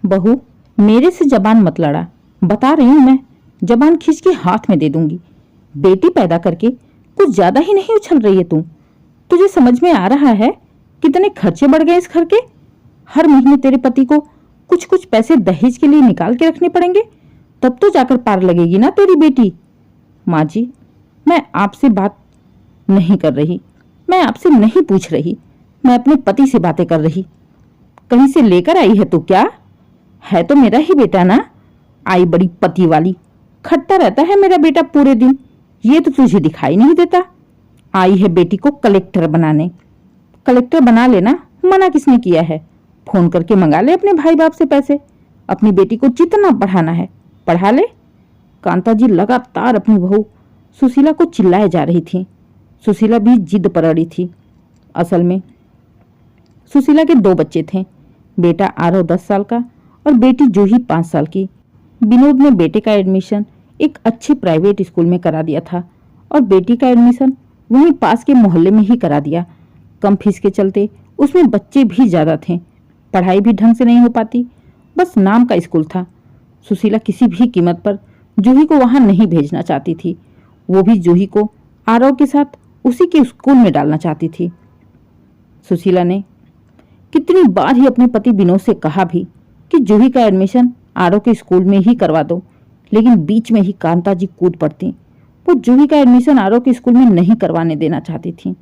बहू, मेरे से जबान मत लड़ा, बता रही हूं मैं, जबान खींच के हाथ में दे दूंगी। बेटी पैदा करके कुछ ज्यादा ही नहीं उछल रही है तू? तुझे समझ में आ रहा है कितने खर्चे बढ़ गए इस घर के? हर महीने तेरे पति को कुछ कुछ पैसे दहेज के लिए निकाल के रखने पड़ेंगे, तब तो जाकर पार लगेगी ना तेरी बेटी। माँ जी, मैं आपसे बात नहीं कर रही, मैं आपसे नहीं पूछ रही, मैं अपने पति से बातें कर रही। कहीं से लेकर आई है तू क्या? है तो मेरा ही बेटा ना। आई बड़ी पति वाली, खटता रहता है मेरा बेटा पूरे दिन, ये तो तुझे दिखाई नहीं देता। आई है बेटी को कलेक्टर बनाने। कलेक्टर बना लेना, मना किसने किया है? फोन करके मंगा ले अपने भाई बाप से पैसे, अपनी बेटी को जितना पढ़ाना है पढ़ा ले। कांता जी लगातार अपनी बहू सुशीला को चिल्लाए जा रही थी। सुशीला भी जिद पर अड़ी थी। असल में सुशीला के 2 बच्चे थे, बेटा आरव 10 साल का और बेटी जूही 5 साल की। विनोद ने बेटे का एडमिशन एक अच्छे प्राइवेट स्कूल में करा दिया था और बेटी का एडमिशन वहीं पास के मोहल्ले में ही करा दिया। कम फीस के चलते उसमें बच्चे भी ज़्यादा थे, पढ़ाई भी ढंग से नहीं हो पाती, बस नाम का स्कूल था। सुशीला किसी भी कीमत पर जूही को वहां नहीं भेजना चाहती थी, वो भी जूही को आरव के साथ उसी के स्कूल में डालना चाहती थी। सुशीला ने कितनी बार ही अपने पति विनोद से कहा भी कि जूही का एडमिशन आरव के स्कूल में ही करवा दो, लेकिन बीच में ही कांता जी कूद पड़ती। वो जूही का एडमिशन आरव के स्कूल में नहीं करवाने देना चाहती थी,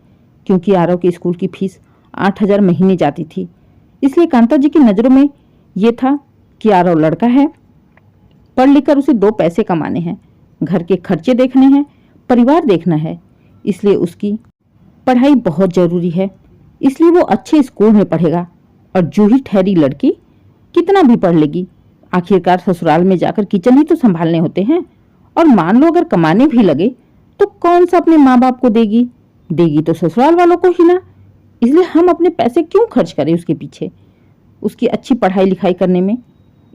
क्योंकि आरव के स्कूल की फीस 8,000 महीने जाती थी। इसलिए कांता जी की नज़रों में ये था कि आरव लड़का है, पढ़ लिख कर उसे 2 पैसे कमाने हैं, घर के खर्चे देखने हैं, परिवार देखना है, इसलिए उसकी पढ़ाई बहुत ज़रूरी है। इसलिए वो अच्छे स्कूल में पढ़ेगा। और जूही ठहरी लड़की कितना भी पढ़ लेगी, आखिरकार ससुराल में जाकर किचन ही तो संभालने होते हैं। और मान लो अगर कमाने भी लगे तो कौन सा अपने माँ बाप को देगी? देगी तो ससुराल वालों को ही ना। इसलिए हम अपने पैसे क्यों खर्च करें उसके पीछे, उसकी अच्छी पढ़ाई लिखाई करने में?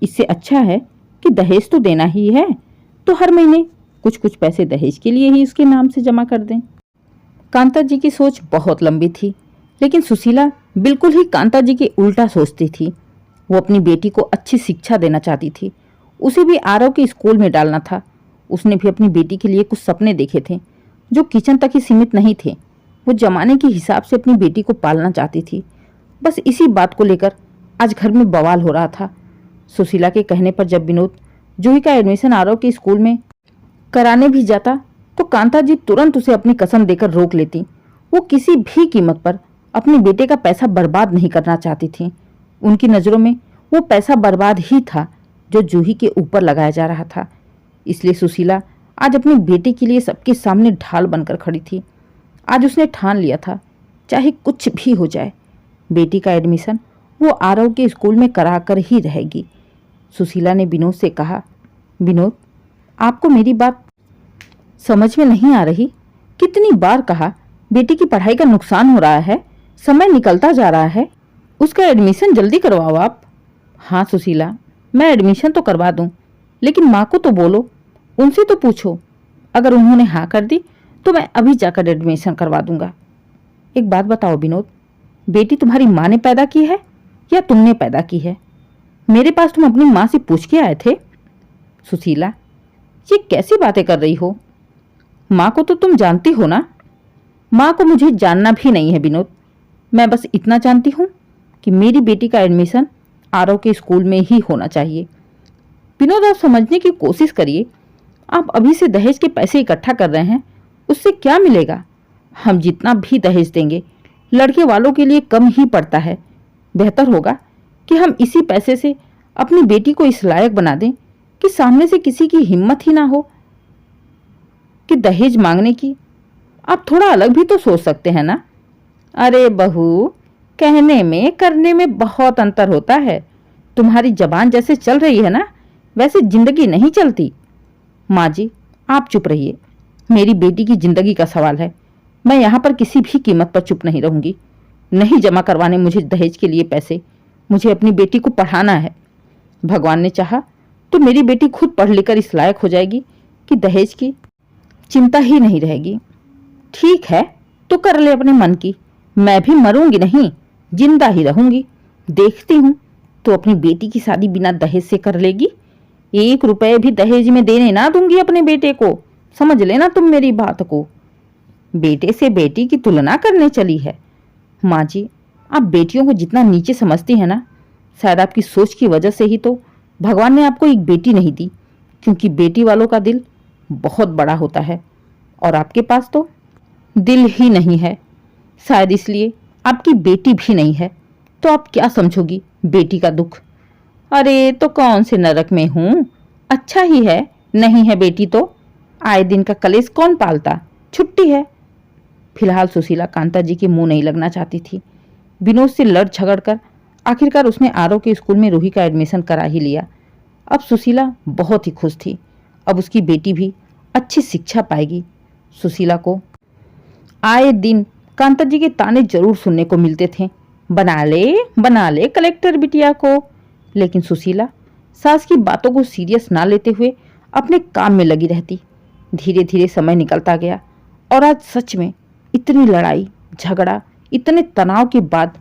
इससे अच्छा है कि दहेज तो देना ही है, तो हर महीने कुछ कुछ पैसे दहेज के लिए ही उसके नाम से जमा कर दें। कांता जी की सोच बहुत लंबी थी, लेकिन सुशीला बिल्कुल ही कांता जी के उल्टा सोचती थी। वो अपनी बेटी को अच्छी शिक्षा देना चाहती थी, उसे भी आरव के स्कूल में डालना था। उसने भी अपनी बेटी के लिए कुछ सपने देखे थे जो किचन तक ही सीमित नहीं थे। वो जमाने के हिसाब से अपनी बेटी को पालना चाहती थी। बस इसी बात को लेकर आज घर में बवाल हो रहा था। सुशीला के कहने पर जब विनोद जूही का एडमिशन आरव के स्कूल में कराने भी जाता तो कांता जी तुरंत उसे अपनी कसम देकर रोक लेती। वो किसी भी कीमत पर अपने बेटे का पैसा बर्बाद नहीं करना चाहती थी। उनकी नज़रों में वो पैसा बर्बाद ही था जो जूही के ऊपर लगाया जा रहा था। इसलिए सुशीला आज अपनी बेटी के लिए सबके सामने ढाल बनकर खड़ी थी। आज उसने ठान लिया था, चाहे कुछ भी हो जाए, बेटी का एडमिशन वो आरव के स्कूल में करा कर ही रहेगी। सुशीला ने विनोद से कहा, विनोद, आपको मेरी बात समझ में नहीं आ रही? कितनी बार कहा, बेटी की पढ़ाई का नुकसान हो रहा है, समय निकलता जा रहा है, उसका एडमिशन जल्दी करवाओ आप। हाँ सुशीला, मैं एडमिशन तो करवा दूं, लेकिन माँ को तो बोलो, उनसे तो पूछो। अगर उन्होंने हाँ कर दी तो मैं अभी जाकर एडमिशन करवा दूंगा। एक बात बताओ विनोद, बेटी तुम्हारी माँ ने पैदा की है या तुमने पैदा की है? मेरे पास तुम अपनी माँ से पूछ के आए थे। सुशीला, ये कैसी बातें कर रही हो? माँ को तो तुम जानती हो ना? माँ को मुझे जानना भी नहीं है विनोद, मैं बस इतना जानती हूँ कि मेरी बेटी का एडमिशन आरव के स्कूल में ही होना चाहिए। विनोद, आप समझने की कोशिश करिए, आप अभी से दहेज के पैसे इकट्ठा कर रहे हैं, उससे क्या मिलेगा? हम जितना भी दहेज देंगे लड़के वालों के लिए कम ही पड़ता है। बेहतर होगा कि हम इसी पैसे से अपनी बेटी को इस लायक बना दें कि सामने से किसी की हिम्मत ही ना हो कि दहेज मांगने की। आप थोड़ा अलग भी तो सोच सकते हैं ना। अरे बहू, कहने में करने में बहुत अंतर होता है। तुम्हारी जबान जैसे चल रही है ना, वैसे जिंदगी नहीं चलती। माँ जी, आप चुप रहिए, मेरी बेटी की जिंदगी का सवाल है। मैं यहाँ पर किसी भी कीमत पर चुप नहीं रहूंगी। नहीं जमा करवाने मुझे दहेज के लिए पैसे, मुझे अपनी बेटी को पढ़ाना है। भगवान ने चाहा तो मेरी बेटी खुद पढ़ लिखकर इस लायक हो जाएगी कि दहेज की चिंता ही नहीं रहेगी। ठीक है, तो कर ले अपने मन की, मैं भी मरूंगी नहीं, जिंदा ही रहूंगी। देखती हूँ तो अपनी बेटी की शादी बिना दहेज से कर लेगी? 1 रुपए भी दहेज में देने ना दूंगी अपने बेटे को, समझ लेना तुम मेरी बात को। बेटे से बेटी की तुलना करने चली है? माँ जी, आप बेटियों को जितना नीचे समझती हैं ना, शायद आपकी सोच की वजह से ही तो भगवान ने आपको एक बेटी नहीं दी, क्योंकि बेटी वालों का दिल बहुत बड़ा होता है और आपके पास तो दिल ही नहीं है। शायद इसलिए आपकी बेटी भी नहीं है, तो आप क्या समझोगी बेटी का दुख? अरे तो कौन से नरक में हूं, अच्छा ही है नहीं है बेटी तो। आए दिन का कलेश कौन पालता, छुट्टी है। फिलहाल सुशीला कांता जी के मुंह नहीं लगना चाहती थी। विनोद से लड़ झगड़ कर आखिरकार उसने आरव के स्कूल में रूही का एडमिशन करा ही लिया। अब सुशीला बहुत ही खुश थी। अब उसकी बेटी भी अच्छी शिक्षा पाएगी। सुशीला को आए दिन कांता जी के ताने जरूर सुनने को मिलते थे, बना ले कलेक्टर बिटिया को। लेकिन सुशीला सास की बातों को सीरियस ना लेते हुए अपने काम में लगी रहती। धीरे धीरे समय निकलता गया और आज सच में इतनी लड़ाई झगड़ा, इतने तनाव के बाद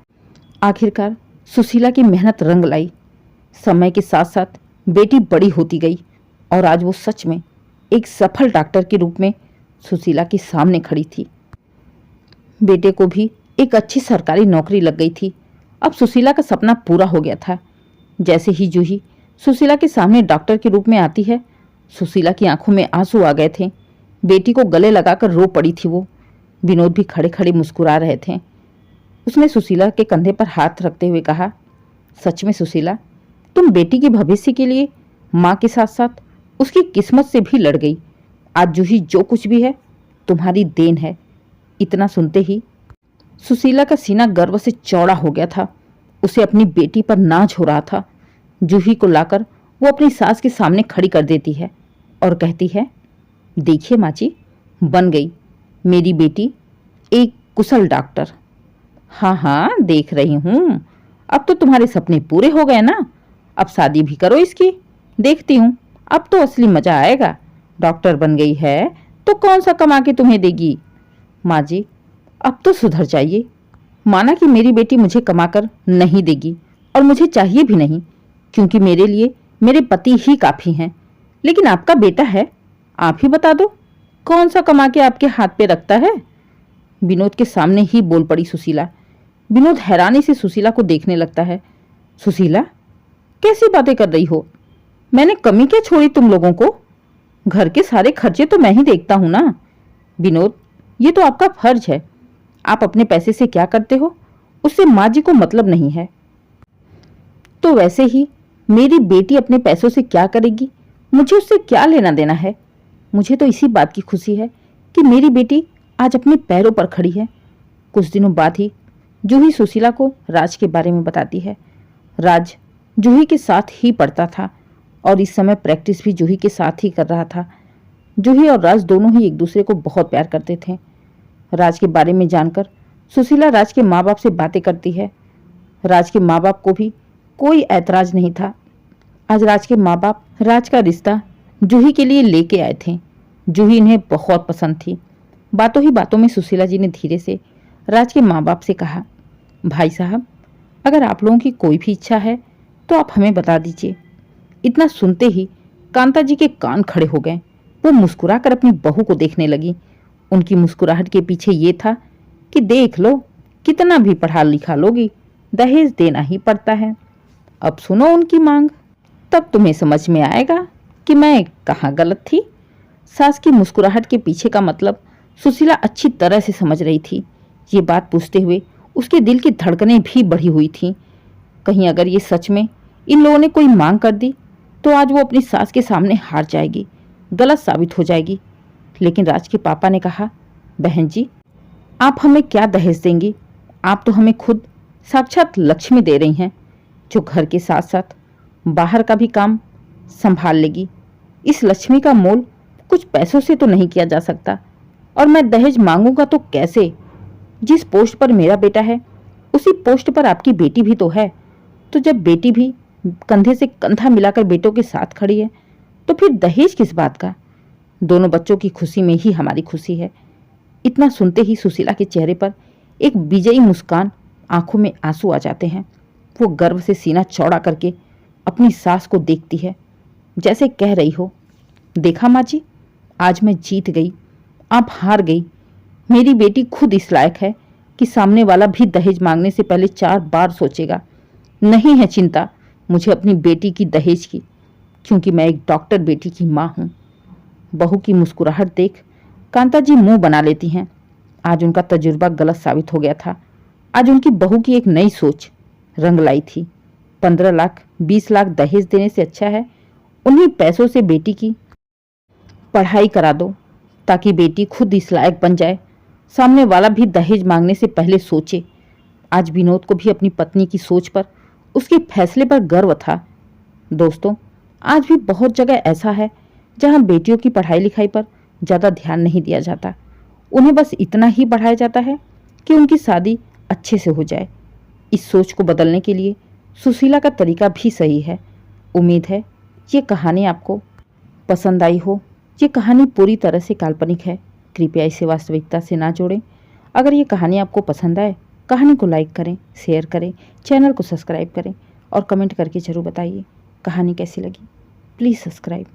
आखिरकार सुशीला की मेहनत रंग लाई। समय के साथ साथ बेटी बड़ी होती गई और आज वो सच में एक सफल डॉक्टर के रूप में सुशीला के सामने खड़ी थी। बेटे को भी एक अच्छी सरकारी नौकरी लग गई थी। अब सुशीला का सपना पूरा हो गया था। जैसे ही जूही सुशीला के सामने डॉक्टर के रूप में आती है, सुशीला की आंखों में आंसू आ गए थे। बेटी को गले लगाकर रो पड़ी थी वो। विनोद भी खड़े खड़े मुस्कुरा रहे थे। उसने सुशीला के कंधे पर हाथ रखते हुए कहा, सच में सुशीला, तुम बेटी के भविष्य के लिए माँ के साथ साथ उसकी किस्मत से भी लड़ गई। आज जूही जो कुछ भी है तुम्हारी देन है। इतना सुनते ही सुशीला का सीना गर्व से चौड़ा हो गया था। उसे अपनी बेटी पर नाज हो रहा था। जूही को लाकर वो अपनी सास के सामने खड़ी कर देती है और कहती है, देखिए माँ जी, बन गई मेरी बेटी एक कुशल डॉक्टर। हाँ हाँ देख रही हूँ, अब तो तुम्हारे सपने पूरे हो गए ना। अब शादी भी करो इसकी, देखती हूँ अब तो असली मजा आएगा। डॉक्टर बन गई है तो कौन सा कमा के तुम्हें देगी। माँ जी, अब तो सुधर जाइए। माना कि मेरी बेटी मुझे कमाकर नहीं देगी और मुझे चाहिए भी नहीं, क्योंकि मेरे लिए मेरे पति ही काफी हैं। लेकिन आपका बेटा है, आप ही बता दो कौन सा कमा के आपके हाथ पे रखता है। विनोद के सामने ही बोल पड़ी सुशीला। विनोद हैरानी से सुशीला को देखने लगता है। सुशीला, कैसी बातें कर रही हो? मैंने कमी क्या छोड़ी तुम लोगों को? घर के सारे खर्चे तो मैं ही देखता हूं ना। विनोद, ये तो आपका फर्ज है। आप अपने पैसे से क्या करते हो उससे माँ जी को मतलब नहीं है। तो वैसे ही मेरी बेटी अपने पैसों से क्या करेगी, मुझे उससे क्या लेना देना है। मुझे तो इसी बात की खुशी है कि मेरी बेटी आज अपने पैरों पर खड़ी है। कुछ दिनों बाद ही जूही सुशीला को राज के बारे में बताती है। राज जूही के साथ ही पढ़ता था और इस समय प्रैक्टिस भी जूही के साथ ही कर रहा था। जूही और राज दोनों ही एक दूसरे को बहुत प्यार करते थे। राज के बारे में जानकर सुशीला राज के माँ बाप से बातें करती है। राज के माँ बाप को भी कोई ऐतराज नहीं था। आज राज के माँ बाप राज का रिश्ता जूही के लिए लेके आए थे। जूही इन्हें बहुत पसंद थी। बातों ही बातों में सुशीला जी ने धीरे से राज के माँ बाप से कहा, भाई साहब, अगर आप लोगों की कोई भी इच्छा है तो आप हमें बता दीजिए। इतना सुनते ही कांता जी के कान खड़े हो गए। वो मुस्कुराकर अपनी बहू को देखने लगी। उनकी मुस्कुराहट के पीछे ये था कि देख लो, कितना भी पढ़ा लिखा लोगी, दहेज देना ही पड़ता है। अब सुनो उनकी मांग, तब तुम्हें समझ में आएगा कि मैं कहाँ गलत थी। सास की मुस्कुराहट के पीछे का मतलब सुशीला अच्छी तरह से समझ रही थी। ये बात पूछते हुए उसके दिल की धड़कनें भी बढ़ी हुई थीं। कहीं अगर ये सच में इन लोगों ने कोई मांग कर दी तो आज वो अपनी सास के सामने हार जाएगी, गलत साबित हो जाएगी। लेकिन राज के पापा ने कहा, बहन जी, आप हमें क्या दहेज देंगी? आप तो हमें खुद साक्षात लक्ष्मी दे रही हैं, जो घर के साथ साथ बाहर का भी काम संभाल लेगी। इस लक्ष्मी का मोल कुछ पैसों से तो नहीं किया जा सकता। और मैं दहेज मांगूंगा तो कैसे? जिस पोस्ट पर मेरा बेटा है उसी पोस्ट पर आपकी बेटी भी तो है। तो जब बेटी भी कंधे से कंधा मिलाकर बेटों के साथ खड़ी है तो फिर दहेज किस बात का? दोनों बच्चों की खुशी में ही हमारी खुशी है। इतना सुनते ही सुशीला के चेहरे पर एक विजयी मुस्कान, आंखों में आंसू आ जाते हैं। वो गर्व से सीना चौड़ा करके अपनी सास को देखती है, जैसे कह रही हो, देखा माँ जी, आज मैं जीत गई, आप हार गई। मेरी बेटी खुद इस लायक है कि सामने वाला भी दहेज मांगने से पहले 4 बार सोचेगा। नहीं है चिंता मुझे अपनी बेटी की दहेज की, क्योंकि मैं एक डॉक्टर बेटी की माँ हूँ। बहू की मुस्कुराहट देख कांता जी मुंह बना लेती हैं। आज उनका तजुर्बा गलत साबित हो गया था। आज उनकी बहू की एक नई सोच रंग लाई थी। 15 लाख 20 लाख दहेज देने से अच्छा है उन्हीं पैसों से बेटी की पढ़ाई करा दो, ताकि बेटी खुद इस लायक बन जाए, सामने वाला भी दहेज मांगने से पहले सोचे। आज विनोद को भी अपनी पत्नी की सोच पर, उसके फैसले पर गर्व था। दोस्तों, आज भी बहुत जगह ऐसा है जहां बेटियों की पढ़ाई लिखाई पर ज़्यादा ध्यान नहीं दिया जाता। उन्हें बस इतना ही पढ़ाया जाता है कि उनकी शादी अच्छे से हो जाए। इस सोच को बदलने के लिए सुशीला का तरीका भी सही है। उम्मीद है ये कहानी आपको पसंद आई हो। ये कहानी पूरी तरह से काल्पनिक है, कृपया इसे वास्तविकता से ना जोड़ें। अगर ये कहानी आपको पसंद आए, कहानी को लाइक करें, शेयर करें, चैनल को सब्सक्राइब करें और कमेंट करके ज़रूर बताइए कहानी कैसी लगी। Please subscribe.